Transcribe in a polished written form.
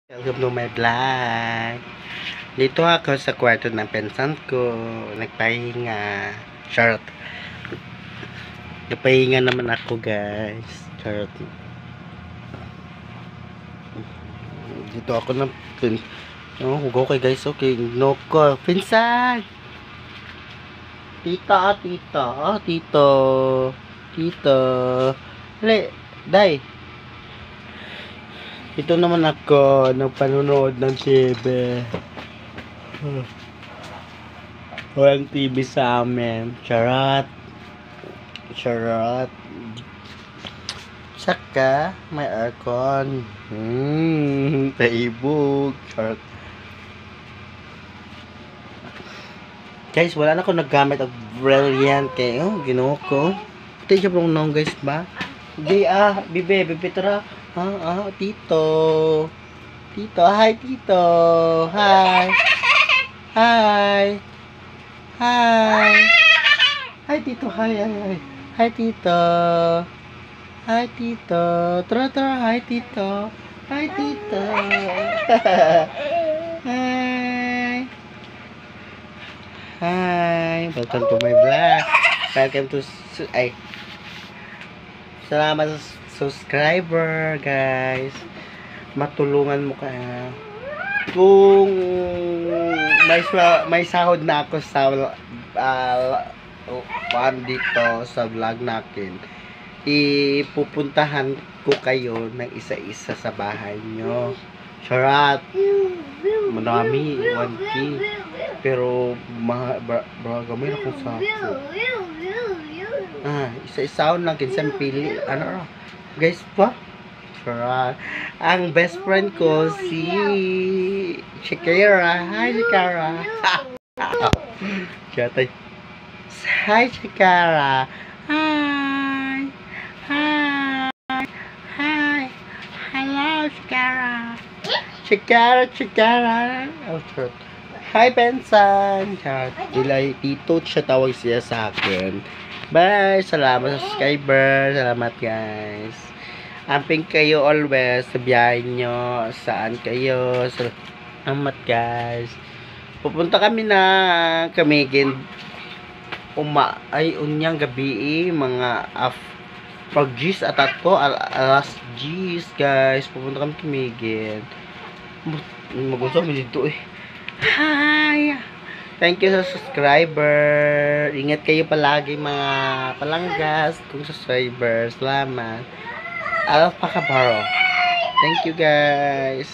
Welcome to my vlog. Dito ako sa kwarto ng pensan ko. Nagpahinga. Charot. Nagpahinga naman ako, guys. Charot. Dito ako ng oh, okay guys, okay. No ko. Pinsan! Tita, tita, tito. Tito. Hali, day. Ito naman ako, nagpanunood ng TV. Walang TV sa amin. Charot. Charot. Saka, may aircon. Taibog. Charot. Guys, wala na ako naggamit ng brilliant kayo. Ginoo ko. Ito siya pong nong guys ba? Hindi bibe tara. Tito. Tito, hi Tito. Hi. Hi. Hi. Hi Tito, hi. Hi Tito. Hi Tito. Tara, hi Tito. Hi Tito. Hi. Hi. Welcome to my vlog. Welcome to salamat sa subscriber, guys. Matulungan mo ka. Kung may sahod na ako sa dito sa vlog natin, ipupuntahan ko kayo ng isa-isa sa bahay nyo. Charot. Marami, 1K. Pero gamay na kung sa isa-isaon lang kinsang pili. Ano guys pa? Charot. Ang best friend ko si Shakira. Hi Shakira. Chatay. Hi Shakira. Hi. Hi. Hi. Hello Shakira. Shakira. Oh, charot. Hi Benson. Charot. Tito siya tawag siya sa akin. Bye! Salamat sa subscriber. Salamat guys. Amping kayo always sa biyahe nyo. Saan kayo. Salamat guys. Pupunta kami na Camiguin. Unyang gabi mga pag G's at ako alas G's guys. Pupunta kami Camiguin. Magusto kami dito eh. Hi! Thank you sa subscriber. Ingat kayo palagi mga palanggas kung subscriber. Salamat. Alpha Kabaro. Thank you guys.